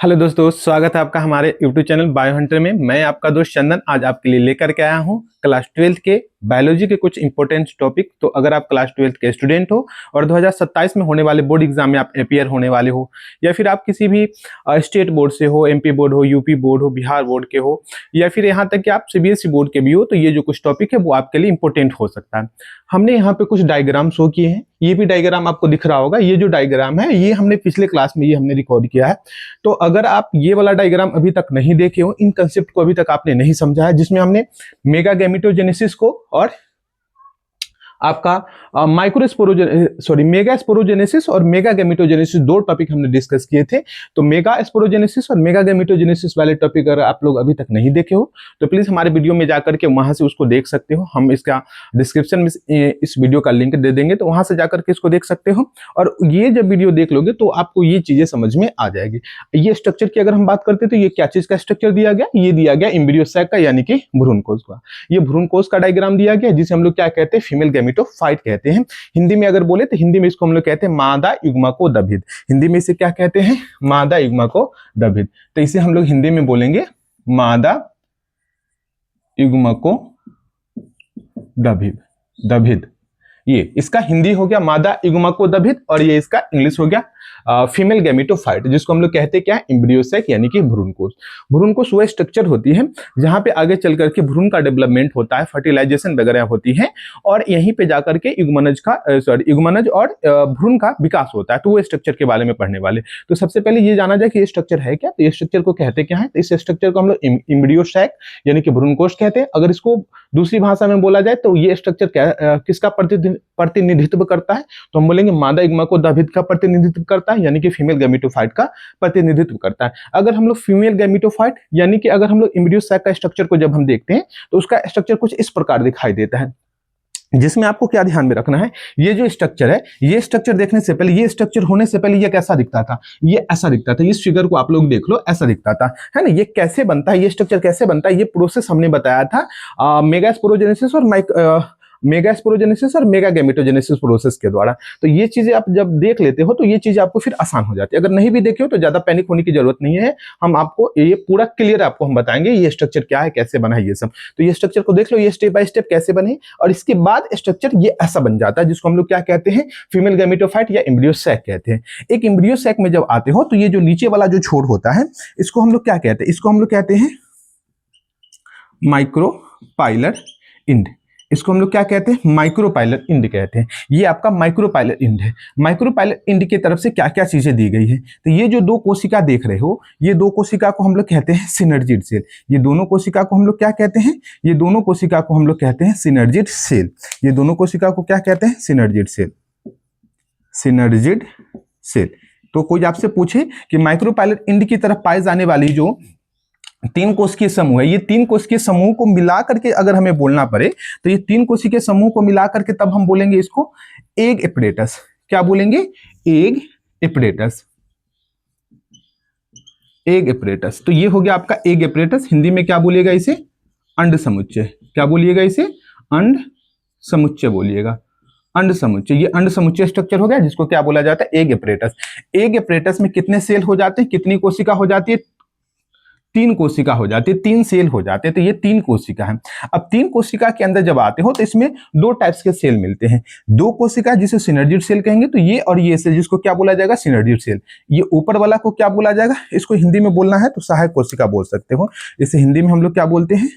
Hello दोस्तों, स्वागत है आपका हमारे यूट्यूब चैनल बायो हंटर में। मैं आपका दोस्त चंदन आज आपके लिए लेकर के आया हूं क्लास 12th के बायोलॉजी के कुछ इंपॉर्टेंट टॉपिक। तो अगर आप क्लास 12th के स्टूडेंट हो और 2027 में होने वाले बोर्ड एग्जाम में आप अपियर होने वाले हो, या फिर आप किसी भी स्टेट बोर्ड से हो, एमपी बोर्ड हो, यूपी बोर्ड हो, बिहार बोर्ड के हो, या फिर यहाँ तक कि आप सीबीएसई बोर्ड के भी हो, तो ये जो कुछ टॉपिक है वो आपके लिए इंपॉर्टेंट हो सकता है। हमने यहाँ पे कुछ डायग्राम शो किए हैं। ये भी डायग्राम आपको दिख रहा होगा। ये जो डायग्राम है ये हमने पिछले क्लास में ये हमने रिकॉर्ड किया है। तो अगर आप ये वाला डायग्राम अभी तक नहीं देखे हो, इन कंसेप्ट को अभी तक आपने नहीं समझा है, जिसमें हमने मेगा गैमेटोजेनेसिस को और आपका मेगा स्पोरोजेनेसिस और मेगा गैमेटोजेनेसिस दो टॉपिक हमने डिस्कस किए थे। तो मेगा स्पोरोजेनेसिस और मेगा गैमेटोजेनेसिस वाले टॉपिक अगर आप लोग अभी तक नहीं देखे हो तो प्लीज हमारे वीडियो में जाकर के वहां से उसको देख सकते हो। हम इसका डिस्क्रिप्शन में इस वीडियो का लिंक दे देंगे, तो वहां से जाकर के इसको देख सकते हो। और ये जब वीडियो देख लोगे तो आपको ये चीजें समझ में आ जाएगी। ये स्ट्रक्चर की अगर हम बात करते तो ये क्या चीज का स्ट्रक्चर दिया गया, ये दिया गया एम्ब्रियो सैक का, यानी कि भ्रूण कोश का। ये भ्रूण कोश का डायग्राम दिया गया, जिसे हम लोग क्या कहते हैं, फीमेल गैमेटोफाइट कहते हैं। हिंदी में अगर बोले तो हिंदी में इसको हम लोग कहते हैं मादा युग्मकोदभिद। हिंदी में इसे क्या कहते हैं, मादा युग्मकोदभिद। तो इसे हम लोग हिंदी में बोलेंगे मादा युग्मकोदभिद। दभिद ये इसका हिंदी हो गया मादा युग्मकोदभिद, और ये इसका इंग्लिश हो गया फीमेल गैमेटोफाइट, जिसको हम लोग कहते हैं क्या, एम्ब्रियो सैक यानी कि भ्रूण कोश। भ्रूण कोश वह स्ट्रक्चर होती है जहां पे आगे चल करके भ्रूण का डेवलपमेंट होता है, फर्टिलाइजेशन वगैरह होती है, और यहीं पे जाकर के युग्मनज और भ्रूण का विकास होता है। तो वो स्ट्रक्चर के बारे में पढ़ने वाले। तो सबसे पहले ये जाना जाए कि ये स्ट्रक्चर है क्या। तो ये स्ट्रक्चर को कहते क्या है, तो इस स्ट्रक्चर को हम लोग एम्ब्रियो सैक यानी कि भ्रूण कोश कहते हैं। अगर इसको दूसरी भाषा में बोला जाए तो ये स्ट्रक्चर किसका प्रतिनिधित्व करता है, तो हम बोलेंगे मादा युग्मकोदभिद का प्रतिनिधित्व करता है, यानी कि फीमेल गैमेटोफाइट का प्रतिनिधित्व करता है। अगर हम लोग फीमेल गैमेटोफाइट यानी कि अगर हम लोग एम्ब्रियो सैक का स्ट्रक्चर को जब हम देखते हैं तो उसका स्ट्रक्चर कुछ इस प्रकार दिखाई देता है, जिसमें आपको क्या ध्यान में रखना है, ये जो स्ट्रक्चर है, ये स्ट्रक्चर देखने से पहले, ये स्ट्रक्चर होने से पहले ये कैसा दिखता था, ये ऐसा दिखता था। इस फिगर को आप लोग देख लो, ऐसा दिखता था, है ना। ये कैसे बनता है, ये स्ट्रक्चर कैसे बनता है, ये प्रोसेस हमने बताया था मेगा स्पोरोजेनेसिस और मेगा गैमेटोजेनेसिस प्रोसेस के द्वारा। तो ये चीजें आप जब देख लेते हो तो ये चीजें आपको फिर आसान हो जाती है। अगर नहीं भी देखे हो तो ज्यादा पैनिक होने की जरूरत नहीं है। हम आपको ये पूरा क्लियर आपको हम बताएंगे ये स्ट्रक्चर क्या है, कैसे बना है, ये सब। तो ये स्ट्रक्चर को देख लो, ये स्टेप बाय स्टेप कैसे बने, और इसके बाद स्ट्रक्चर ये ऐसा बन जाता है, जिसको हम लोग क्या कहते हैं, फीमेल गैमेटोफाइट या एम्ब्रियो सैक कहते हैं। एक एम्ब्रियो सैक में जब आते हो तो ये जो नीचे वाला जो छोर होता है, इसको हम लोग क्या कहते हैं, इसको हम लोग कहते हैं माइक्रोपाइलर इंड। इसको हम लोग क्या कहते हैं, माइक्रोपाइलर इंड कहते हैं। ये आपका माइक्रोपाइलर इंड है। माइक्रोपाइलर इंड की तरफ से क्या क्या चीजें दी गई है, तो ये जो दो कोशिका देख रहे हो, ये दो कोशिका को हम लोग कहते हैं सिनर्जिड सेल। ये दोनों कोशिका को हम लोग क्या कहते हैं, ये दोनों कोशिका को हम लोग कहते हैं सिनर्जिड सेल। ये दोनों कोशिका को क्या कहते हैं, सिनर्जिड सेल। Synergid cell. तो कोई आपसे पूछे कि माइक्रोपाइलर इंड की तरफ पाए जाने वाली जो तीन कोशिकीय समूह है, ये तीन कोशिकीय समूह को मिला करके अगर हमें बोलना पड़े तो ये तीन कोशिकीय समूह को मिला करके तब हम बोलेंगे इसको एग एपरेटस। क्या बोलेंगे, एग एपरेटस। Egg apparatus. तो ये हो गया आपका एग एपरेटस। हिंदी में क्या बोलिएगा इसे, अंड समुच्चय। क्या बोलिएगा इसे, अंड समुच्चय बोलिएगा, अंड समुच्चय। ये अंड समुच्चय स्ट्रक्चर हो गया, जिसको क्या बोला जाता है, एग एपरेटस। एग एपरेटस में कितने सेल हो जाते हैं, कितनी कोशिका हो जाती है, तीन कोशिका हो जाती है, तीन सेल हो जाते हैं। तो ये तीन कोशिका है। अब तीन कोशिका के अंदर जब आते हो तो इसमें दो टाइप्स के सेल मिलते हैं। दो कोशिका जिसे सिनर्जिड सेल कहेंगे, तो ये और ये सेल, जिसको क्या बोला जाएगा, सिनर्जिड सेल। ये ऊपर वाला को क्या बोला जाएगा, इसको हिंदी में बोलना है तो सहायक कोशिका बोल सकते हो। इसे हिंदी में हम लोग क्या बोलते हैं,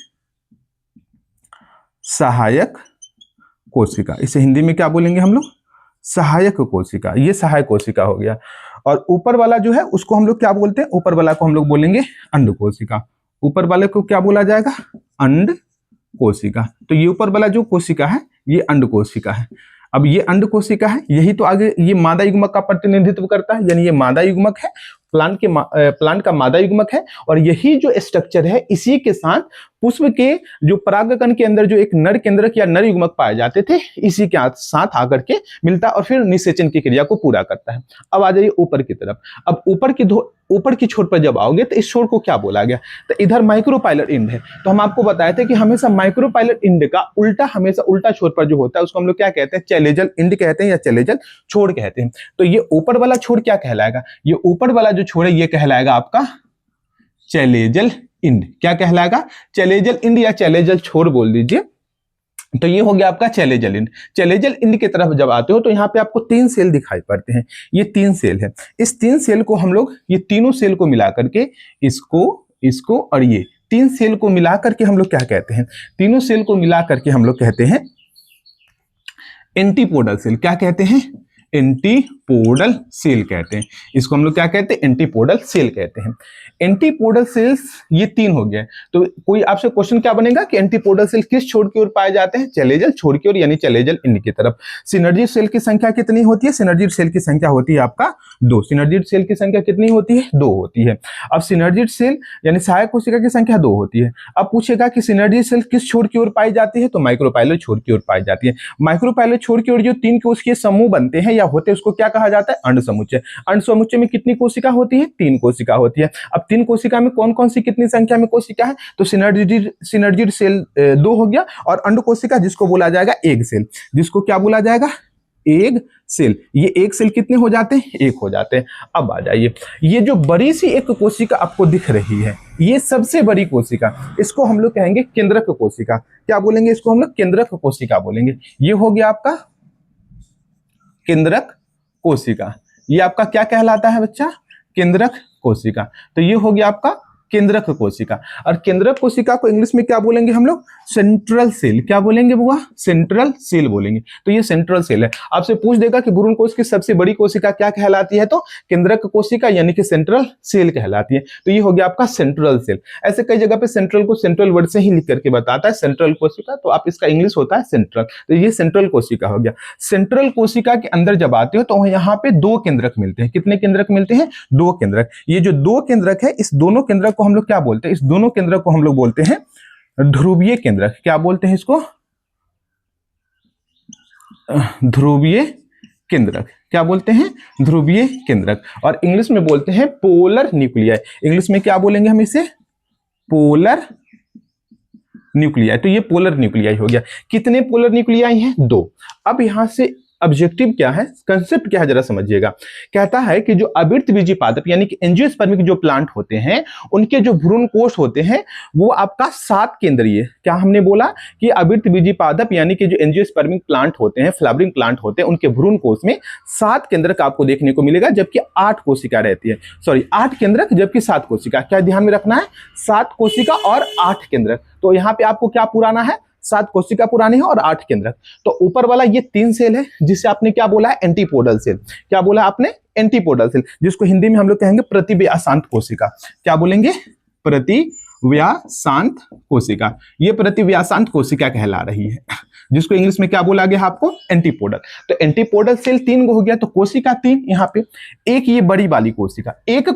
सहायक कोशिका। इसे हिंदी में क्या बोलेंगे हम लोग, सहायक कोशिका। ये सहायक कोशिका हो गया। और ऊपर वाला जो है उसको हम लोग क्या बोलते हैं, ऊपर वाला को हम लोग बोलेंगे अंड कोशिका। ऊपर वाले को क्या बोला जाएगा, अंड कोशिका। तो ये ऊपर वाला जो कोशिका है ये अंड कोशिका है। अब ये अंड कोशिका है, यही तो आगे ये मादा युग्मक का प्रतिनिधित्व करता है, यानी ये मादा युग्मक है, प्लांट का मादा युग्मक है। और यही जो स्ट्रक्चर है, इसी के साथ पुष्प के जो परागकण के अंदर जो एक नर केंद्रक या नर युग्मक पाए जाते थे, इसी के साथ आकर के मिलता है और फिर निषेचन की क्रिया को पूरा करता है। अब आ जाइए ऊपर की तरफ। अब ऊपर की छोर पर जब आओगे तो इस छोर को क्या बोला गया, तो इधर माइक्रोपाइलर इंड है। तो हम आपको बताए थे कि हमेशा माइक्रोपाइलर इंड का उल्टा, हमेशा उल्टा छोर पर जो होता है उसको हम लोग क्या कहते हैं, चैलेजल इंड कहते हैं या चैलेजल छोर कहते हैं। तो ये ऊपर वाला छोर क्या कहलाएगा, ये ऊपर वाला जो छोर है ये कहलाएगा आपका चैलेजल इंड। क्या कहलाएगा, चैलेजल इंड या चैलेजल छोर बोल दीजिए। तो ये हो गया आपका चैलेजल इंड। चैलेजल इंड की तरफ जब आते हो तो यहाँ पे आपको 3 सेल दिखाई पड़ते हैं। ये 3 सेल है। इस 3 सेल को हम लोग, ये तीनों सेल को मिला करके इसको और ये 3 सेल को मिला करके हम लोग क्या कहते हैं, तीनों सेल को मिला करके हम लोग कहते हैं एंटीपोडल सेल। क्या कहते हैं, एंटीपोडल सेल कहते हैं। इसको हम लोग क्या कहते हैं, एंटीपोडल सेल कहते हैं। एंटीपोडल सेल्स ये 3 हो गए। तो कोई आपसे क्वेश्चन क्या बनेगा कि एंटीपोडल सेल किस छोर की ओर पाए जाते हैं, चैलेजल छोर की ओर यानी चैलेजल इंड की तरफ। सिनर्जिड सेल की संख्या कितनी होती है, सिनर्जिड सेल की संख्या होती है आपका 2। सिनर्जिड सेल की संख्या कितनी होती है, 2 होती है। अब सिनर्जिड सेल यानी सहायक कोशिका की संख्या 2 होती है। अब पूछेगा कि सिनर्जिड सेल किस छोर की ओर पाई जाती है, तो माइक्रोपाइलर छोर की ओर पाई जाती है। माइक्रोपाइलर छोर की ओर जो 3 कोशिकीय समूह बनते हैं या होते हैं उसको क्या कहा जाता है, अंड समुच्चय। अंड समुच्चय में कितनी कोशिका होती है, 3 कोशिका होती है। अब 3 कोशिका में कौन कौन सी कितनी संख्या में कोशिका है, तो सिनर्जिड सेल 2 हो गया और अंड कोशिका जिसको बोला जाएगा एग सेल, जिसको क्या बोला जाएगा, एग सेल। ये एग सेल कितने हो जाते हैं, 1 हो जाते हैं। अब आ जाइए, ये जो बड़ी सी एक कोशिका आपको दिख रही है, ये सबसे बड़ी कोशिका, इसको हम लोग कहेंगे केंद्रक कोशिका। क्या बोलेंगे इसको हम लोग, केंद्रक कोशिका बोलेंगे। ये हो गया आपका केंद्रक कोशिका। ये आपका क्या कहलाता है बच्चा, केंद्रक कोशिका। तो ये हो गया आपका केंद्रक कोशिका। और केंद्रक कोशिका को इंग्लिश में क्या बोलेंगे हम लोग, सेंट्रल सेल। क्या बोलेंगे बुआ, सेंट्रल सेल बोलेंगे। तो ये सेंट्रल सेल है। आपसे पूछ देगा कि भ्रूण कोश की सबसे बड़ी कोशिका क्या कहलाती है, तो केंद्रक कोशिका यानी कि सेंट्रल सेल कहलाती है। तो ये हो गया आपका सेंट्रल सेल। ऐसे कई जगह पे सेंट्रल को सेंट्रल वर्ड से ही लिख करके बताता है सेंट्रल कोशिका, तो आप इसका इंग्लिश होता है सेंट्रल। तो ये सेंट्रल कोशिका हो गया। सेंट्रल कोशिका के अंदर जब आते हो तो यहाँ पे 2 केंद्रक मिलते हैं। कितने केंद्रक मिलते हैं, 2 केंद्रक। ये जो 2 केंद्रक है, इस दोनों केंद्रक को हम लोग क्या बोलते हैं, इस दोनों केंद्रक को हम लोग बोलते हैं ध्रुवीय केंद्रक। क्या बोलते हैं इसको, ध्रुवीय केंद्रक। क्या बोलते हैं, ध्रुवीय केंद्रक। और इंग्लिश में बोलते हैं पोलर न्यूक्लियाई। इंग्लिश में क्या बोलेंगे हम इसे, पोलर न्यूक्लियाई। तो ये पोलर न्यूक्लियाई हो गया। कितने पोलर न्यूक्लियाई हैं, 2। अब यहां से ऑब्जेक्टिव क्या है, कंसेप्ट क्या है, जरा समझिएगा। कहता है कि जो आवृतबीजी पादप यानी कि एंजियोस्पर्मिक जो प्लांट होते हैं, उनके जो भ्रूण कोश होते हैं वो आपका 7 केंद्रीय। क्या हमने बोला कि आवृतबीजी पादप यानी कि जो एंजियोस्पर्मिक प्लांट होते हैं, फ्लावरिंग प्लांट होते हैं, उनके भ्रूण कोश में 7 केंद्रक आपको देखने को मिलेगा, जबकि 8 कोशिका रहती है। सॉरी, 8 केंद्रक जबकि 7 कोशिका। क्या ध्यान में रखना है, 7 कोशिका और 8 केंद्रक। तो यहाँ पे आपको क्या पुराना है, 7 कोशिका पुरानी है और 8 केंद्रक। तो ऊपर वाला ये 3 सेल है जिसे आपने क्या बोला है, एंटीपोडल सेल। क्या बोला आपने, एंटीपोडल सेल, जिसको हिंदी में हम लोग कहेंगे प्रतिव्यासांत कोशिका। क्या बोलेंगे, प्रतिव्यासांत कोशिका। ये प्रतिव्यासांत कोशिका कहला रही है, जिसको इंग्लिश में क्या बोला गया आपको, एंटीपोडल। तो एंटीपोडल सेल 3 हो गया, तो कोशिका 3 यहाँ पे। एक ये बड़ी वाली कोशिका, एक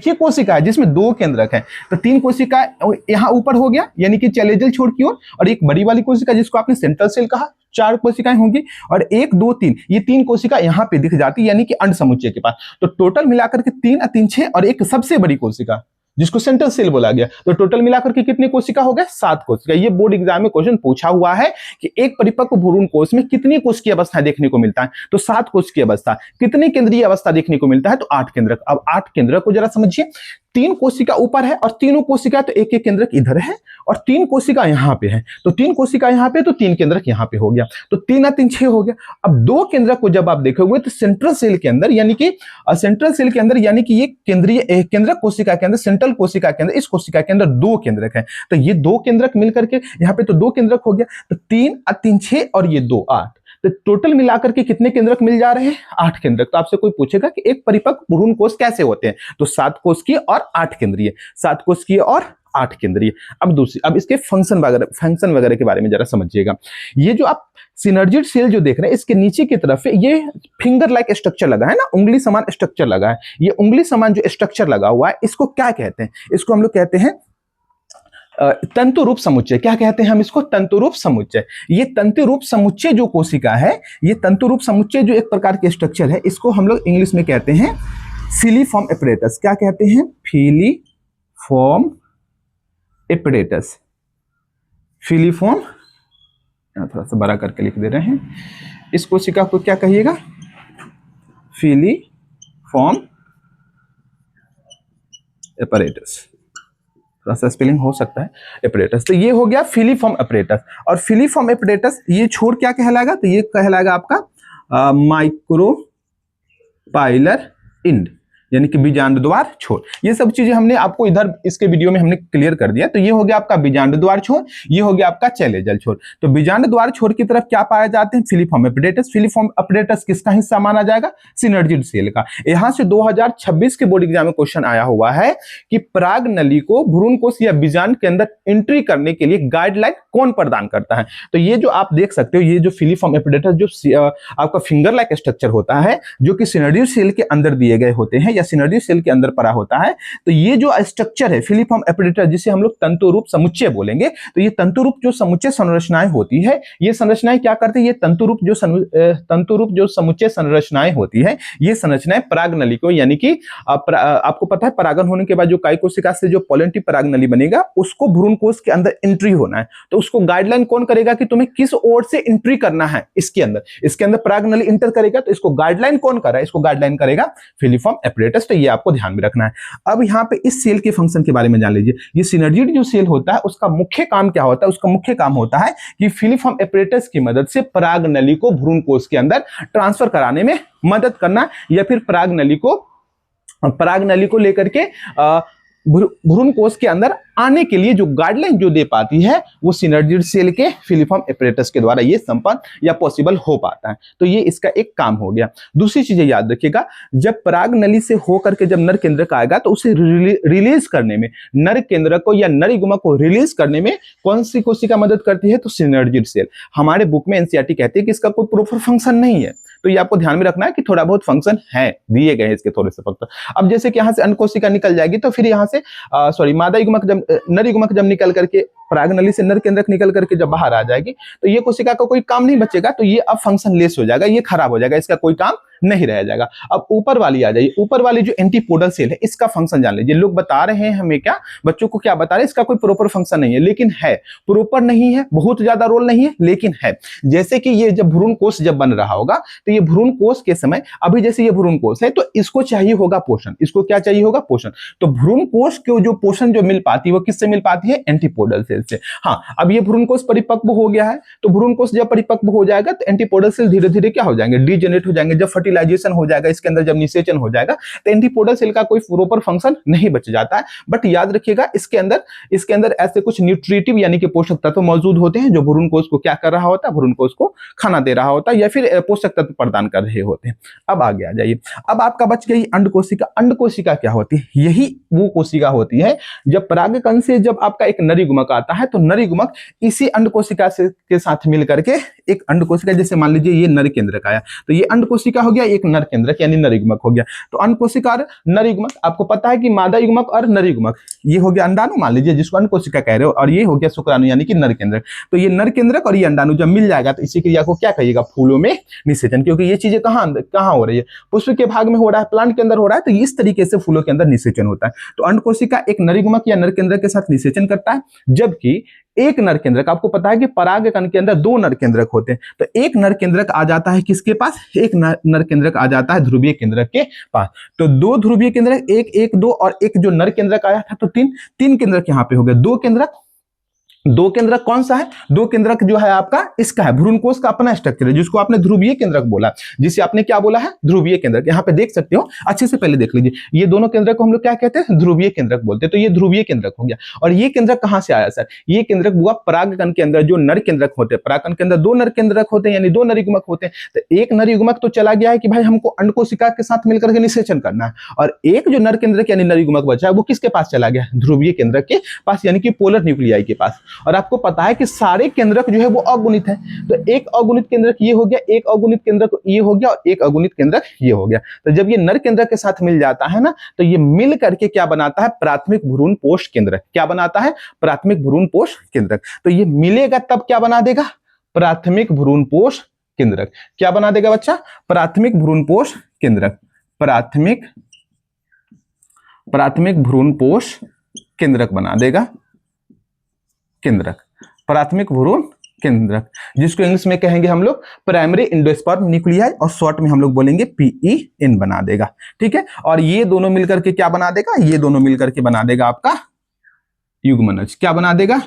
ही कोशिका है जिसमें 2 केंद्रक है, तो 3 कोशिका यहाँ ऊपर हो गया यानी कि चैलेजल छोर की ओर, और एक बड़ी वाली कोशिका जिसको आपने सेंट्रल सेल कहा, 4 कोशिकाएं होंगी, और 1 2 3 ये 3 कोशिका यहाँ पे दिख जाती यानी कि अंड समुच्चय के पास। तो टोटल मिलाकर के 3 और 3 6 और एक सबसे बड़ी कोशिका जिसको सेंट्रल सेल बोला गया। तो टोटल मिलाकर के कितनी कोशिका हो गए, 7 कोशिका। ये बोर्ड एग्जाम में क्वेश्चन पूछा हुआ है कि एक परिपक्व भ्रूण कोश में कितनी कोशिकीय अवस्था देखने को मिलता है, तो 7 कोशिकीय अवस्था। कितनी केंद्रीय अवस्था देखने को मिलता है, तो 8 केंद्रक। अब 8 केंद्रक को जरा समझिए। 3 कोशिका ऊपर है और तीनों कोशिका, तो एक केंद्रक इधर है और 3 कोशिका यहाँ पे है, तो 3 कोशिका यहाँ पे, तो 3 केंद्रक यहाँ पे हो गया। तो 3 और 3 6 हो गया। अब 2 केंद्रक को जब आप देखोगे तो सेंट्रल सेल के अंदर यानी कि ये केंद्रीय केंद्रक कोशिका के अंदर, सेंट्रल कोशिका के अंदर, इस कोशिका के अंदर 2 केंद्रक है। तो ये 2 केंद्रक मिलकर के यहाँ पे तो 2 केंद्रक हो गया। तो 3 और 3 6 और ये 2 8, तो टोटल मिलाकर के कितने केंद्रक मिल जा रहे हैं, 8 केंद्रक। तो आपसे कोई पूछेगा कि एक परिपक्व भ्रूण कोश कैसे होते हैं, तो 7 कोशिकीय और 8 केंद्रीय, 7 कोशिकीय और 8 केंद्रीय। अब इसके फंक्शन वगैरह के बारे में जरा समझिएगा। ये जो आप सिनर्जिड सेल जो देख रहे हैं, इसके नीचे की तरफ ये फिंगर लाइक स्ट्रक्चर लगा है ना, उंगली समान स्ट्रक्चर लगा है। ये उंगली समान जो स्ट्रक्चर लगा हुआ है, इसको क्या कहते हैं, इसको हम लोग कहते हैं तंतु रूप समुच्चय, क्या कहते हैं हम इसको? तंतु रूप समुच्चय। ये तंतु रूप समुच्चय जो कोशिका है, ये तंतु रूप समुच्चय जो एक प्रकार के स्ट्रक्चर है, इसको हम लोग इंग्लिश में कहते हैं फिलीफॉर्म एपरेटस। क्या कहते हैं? Filiform apparatus. फिलीफॉर्म, थोड़ा सा बड़ा करके लिख दे रहे हैं, इस कोशिका को क्या कहिएगा? Filiform apparatus. थोड़ा सा स्पेलिंग हो सकता है, एपरेटस। तो ये हो गया फिलीफॉर्म एपरेटस। और फिलीफॉर्म एपरेटस ये छोर क्या कहलाएगा? तो ये कहलाएगा आपका माइक्रोपाइलर इंड, यानी कि बीजांड द्वार छोर। ये सब चीजें हमने आपको इधर इसके वीडियो में हमने क्लियर कर दिया। तो ये हो गया आपका बीजांड द्वार छोर, ये हो गया आपका चैलेजल छोर। तो बीजांड द्वार छोर की तरफ क्या पाए जाते हैं? Filiform apparatus. फिलीफॉर्म एपरेटस किसका हिस्सा माना जाएगा? सिनर्जिड सेल का। यहां से 2026 के बोर्ड एग्जाम में क्वेश्चन आया हुआ है कि पराग नली को भ्रूणकोश या बीजांड के अंदर एंट्री करने के लिए गाइडलाइन कौन प्रदान करता है? तो ये जो आप देख सकते हो, ये जो फिलीफॉर्म एपरेटस जो आपका फिंगर लाइक स्ट्रक्चर होता है, जो कि सिनर्जिड सेल के अंदर दिए गए होते हैं, सिनर्जिड सेल के अंदर पड़ा होता है। तो ये जो स्ट्रक्चर है फिलीफॉर्म एपरेटस, जिसे हम लोग तंतु रूप समुच्चय बोलेंगे, तो ये तंतु रूप जो समुच्चय संरचनाएं होती है, ये संरचनाएं क्या करती है? ये तंतु रूप जो समुच्चय संरचनाएं होती है, ये संरचनाएं पराग नली को, यानी कि आपको पता है परागन होने के बाद जो काई कोशिका से जो पॉलिनेटिव पराग नली बनेगा, उसको भ्रूणकोश के अंदर एंट्री होना है। तो उसको गाइडलाइन कौन करेगा कि तुम्हें किस ओर से एंट्री करना है? इसके अंदर पराग नली इंटर करेगा, तो इसको गाइडलाइन कौन कर रहा है? इसको गाइडलाइन करेगा फिलीफॉर्म एपरेटस। तो ये आपको ध्यान में रखना है। अब यहाँ पे इस सेल के फंक्शन के बारे में जान लीजिए। ये सिनर्जिड जो सेल होता है, उसका मुख्य काम क्या होता है? उसका मुख्य काम होता है कि फिलीफॉर्म एपरेटस की मदद से पराग नली को भ्रूणकोश के अंदर ट्रांसफर कराने में मदद करना, या फिर पराग नली को लेकर के भ्रूणकोश के अंदर आने के लिए जो गाइडलाइन जो दे पाती है, वो सिनर्जिड सेल के फिलीफॉर्म एपरेटस के द्वारा ये संपन्न या पॉसिबल हो पाता है। तो ये इसका एक काम हो गया। दूसरी चीजें याद रखिएगा, जब पराग नली से होकर के जब नर केंद्रक आएगा, तो उसे रिलीज करने में, नर केंद्रक को या नर युग्मक को रिलीज करने में कौन सी कोशिका मदद करती है? तो सिनर्जिड सेल। हमारे बुक में एनसीईआरटी कहती है कि इसका कोई प्रॉपर फंक्शन नहीं है, तो ये आपको ध्यान में रखना है कि थोड़ा बहुत फंक्शन है, दिए गए हैं इसके थोड़े से फंक्शन। अब जैसे कि यहाँ से अन्य कोशिका निकल जाएगी, तो फिर यहाँ से मादा युग्मक जब नर युग्मक जब निकल करके पराग नली से नर केंद्रक निकल करके जब बाहर आ जाएगी, तो ये कोशिका का कोई काम नहीं बचेगा। तो ये अब फंक्शन लेस हो जाएगा, ये खराब हो जाएगा, इसका कोई काम नहीं रह जाएगा। अब ऊपर वाली आ जाइए। ऊपर वाली जो एंटीपोडल सेल है, इसका फंक्शन जान लीजिए। लोग बता रहे हैं हमें, क्या बच्चों को क्या बता रहे हैं? इसका कोई प्रॉपर फंक्शन नहीं है, लेकिन है। प्रॉपर नहीं है, बहुत ज्यादा रोल नहीं है, लेकिन है। जैसे कि ये जब भ्रूणकोश जब बन रहा होगा, तो ये भ्रूणकोश के समय, अभी जैसे ये भ्रूणकोश है, तो इसको चाहिए होगा पोषण। इसको क्या चाहिए होगा? पोषण। तो भ्रूणकोश को जो पोषण जो मिल पाती है, वो किससे मिल पाती है? एंटीपोडल सेल से। हाँ, अब ये भ्रूणकोश परिपक्व हो गया है, तो भ्रूणकोश जब परिपक्व हो जाएगा, तो एंटीपोडल सेल धीरे धीरे क्या हो जाएंगे? डीजेनरेट हो जाएंगे। जब फर्टिलाइजेशन हो जाएगा, इसके अंदर जब निषेचन हो जाएगा, तो एंटीपोडल सेल का कोई प्रॉपर फंक्शन नहीं बच जाता है। बट याद रखिएगा, इसके अंदर ऐसे कुछ न्यूट्रिटिव यानी कि पोषक तत्व मौजूद होते हैं, जो भ्रूणकोश को क्या कर रहा होता है? भ्रूणकोश को खाना दे रहा होता है, या फिर पोषक तत्व प्रदान कर रहे होते हैं। अब आगे आ जाइए। अब आपका बच गई अंड कोशिका। अंड कोशिका क्या होती है? यही वो कोशिका होती है जब परागकण से जब आपका एक नर युग्मक आता है, तो नर युग्मक इसी अंड कोशिका के साथ मिल करके एक अंड कोशिका, जैसे मान लीजिए ये नर केंद्रक आया, तो ये अंड कोशिका हो गया, एक नर केंद्रक यानी नर युग्मक हो गया। तो अंड कोशिका और नर युग्मक, आपको पता है कि मादा युग्मक और नर युग्मक, ये हो गया अंडाणु मान लीजिए, जिसको अंड कोशिका कह रहे हो, और ये हो गया शुक्राणु यानी कि नर केंद्रक। तो ये नर केंद्रक और ये अंडाणु जब मिल जाएगा, तो इसी क्रिया को क्या कहिएगा? फूलों में निषेचन। क्योंकि ये चीजें कहाँ हो रही है? पुष्प के भाग में हो रहा है, प्लांट के अंदर हो रहा है, तो इस तरीके से फूलों के अंदर निषेचन होता है। तो अंड कोशिका एक नर युग्मक या नर केंद्रक के साथ निषेचन करता है, जबकि एक नर केंद्रक, आपको पता है कि परागकण के अंदर दो नर केंद्रक होते हैं, तो एक नर केंद्रक आ जाता है किसके पास? एक नर केंद्रक आ जाता है ध्रुवीय केंद्रक के पास। तो दो ध्रुवीय केंद्रक, एक एक दो, और एक जो नर केंद्रक आया था, तो तीन केंद्रक यहाँ पे हो गए। दो केंद्रक कौन सा है? दो केंद्रक जो है आपका इसका है, भ्रूणकोश का अपना स्ट्रक्चर है, जिसको आपने ध्रुवीय केंद्रक बोला, जिसे आपने क्या बोला है? ध्रुवीय केंद्रक। यहाँ पे देख सकते हो, अच्छे से पहले देख लीजिए, ये दोनों केंद्रक को हम लोग क्या कहते हैं? ध्रुवीय केंद्रक बोलते हैं। तो ये ध्रुवीय केंद्रक हो गया। और ये केंद्रक कहां से आया सर? ये केंद्रक हुआ परागकण के अंदर जो नर केंद्रक होते हैं, परागकण के अंदर दो नर केंद्रक होते हैं, यानी दो नर युग्मक होते हैं। तो एक नर युग्मक तो चला गया है कि भाई हमको अंड कोशिका के साथ मिलकर के निषेचन करना है, और एक जो नर केंद्रक यानी नर युग्मक बचा है, वो किसके पास चला गया? ध्रुवीय केंद्रक के पास, यानी कि पोलर न्यूक्लियाई के पास। और आपको पता है कि सारे केंद्रक जो है वो अगुणित है, तो एक अगुणित केंद्रक ये हो गया, एक अगुणित केंद्रक ये हो गया और एक अगुणित केंद्रक ये हो गया। तो जब ये नर केंद्रक के साथ मिल जाता है ना, तो ये मिल करके क्या बनाता है, प्राथमिक भ्रूण पोष केंद्रक। क्या बनाता है, प्राथमिक भ्रूण पोष केंद्रक। तो ये मिलेगा तब क्या बना देगा, प्राथमिक भ्रूण पोष केंद्रक। क्या बना देगा बच्चा, प्राथमिक भ्रूण पोष केंद्रक। प्राथमिक भ्रूण पोष केंद्रक बना देगा, केंद्रक, प्राथमिक भ्रूण केंद्रक, जिसको इंग्लिश में कहेंगे हम लोग प्राइमरी एंडोस्पर्म न्यूक्लियाई, और शॉर्ट में हम लोग बोलेंगे PEN बना देगा। ठीक है, और ये दोनों मिलकर के क्या बना देगा, ये दोनों मिलकर के बना देगा आपका युग्मनज। क्या बना देगा,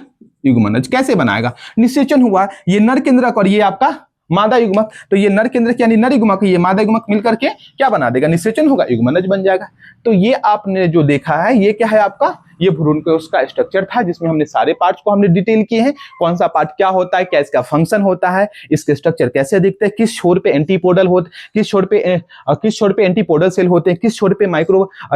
युग्मनज। कैसे बनाएगा, निषेचन हुआ, ये नर केंद्रक और ये आपका मादा युग्मक, तो ये नर केंद्रक यानी नर युग्मक, ये मादा युग्मक मिलकर के क्या बना देगा, निषेचन होगा, युग्मनज बन जाएगा। तो ये आपने जो देखा है ये क्या है आपका, ये भ्रूण कोश का स्ट्रक्चर था, जिसमें हमने सारे पार्ट्स को हमने डिटेल किए हैं, कौन सा पार्ट क्या होता है, क्या इसका फंक्शन होता है, इसके स्ट्रक्चर कैसे दिखते हैं, किस छोर पे एंटीपोडल होते, किस छोर पे एंटीपोडल सेल होते हैं, किस छोर पे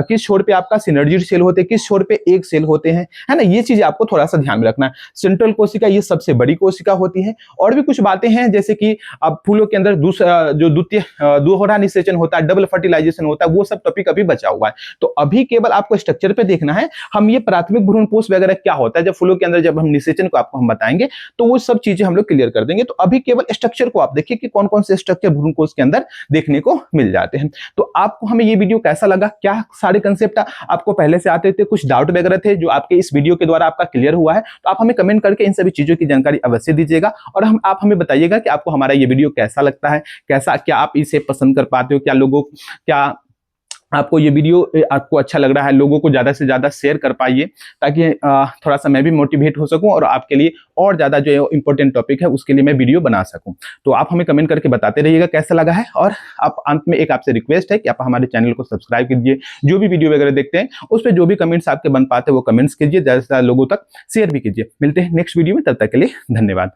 किस छोर पे आपका सिनर्जी सेल होते हैं, किस छोर पे एक सेल होते हैं, है ना। ये चीजें आपको थोड़ा सा ध्यान में रखना है। सेंट्रल कोशिका ये सबसे बड़ी कोशिका होती है। और भी कुछ बातें हैं, जैसे कि अब फूलों के अंदर जो द्वितीय दोहरा निषेचन होता है, डबल फर्टिलाइजेशन होता है, वो सब टॉपिक अभी बचा हुआ है। तो अभी केवल आपको स्ट्रक्चर पे देखना है। हम ये प्राथमिक भ्रूण पोष वगैरह क्या होता है, जब फूलों के अंदर जब हम निषेचन को आपको हम बताएंगे तो वो सब चीजें हम लोग क्लियर कर देंगे। तो अभी केवल स्ट्रक्चर को आप देखिए कि कौन कौन से स्ट्रक्चर भ्रूण कोष के अंदर देखने को मिल जाते हैं। तो आपको हमें ये वीडियो कैसा लगा, क्या सारे कंसेप्ट आपको पहले से आते थे, कुछ डाउट वगैरह थे जो आपके इस वीडियो के द्वारा आपका क्लियर हुआ है, तो आप हमें कमेंट करके इन सभी चीजों की जानकारी अवश्य दीजिएगा। और आप हमें बताइएगा कि आपको हमारा ये वीडियो कैसा लगता है, क्या आप इसे पसंद कर पाते हो, क्या आपको ये वीडियो आपको अच्छा लग रहा है। लोगों को ज्यादा से ज्यादा शेयर कर पाइए, ताकि थोड़ा सा मैं भी मोटिवेट हो सकूं और आपके लिए और ज्यादा जो इंपॉर्टेंट टॉपिक है उसके लिए मैं वीडियो बना सकूं। तो आप हमें कमेंट करके बताते रहिएगा कैसा लगा है। और आप अंत में एक आपसे रिक्वेस्ट है कि आप हमारे चैनल को सब्सक्राइब कीजिए, जो भी वीडियो वगैरह देखते हैं उस पर जो भी कमेंट्स आपके बन पाते हैं वो कमेंट्स कीजिए, ज्यादा से ज्यादा लोगों तक शेयर भी कीजिए। मिलते हैं नेक्स्ट वीडियो में, तब तक के लिए धन्यवाद।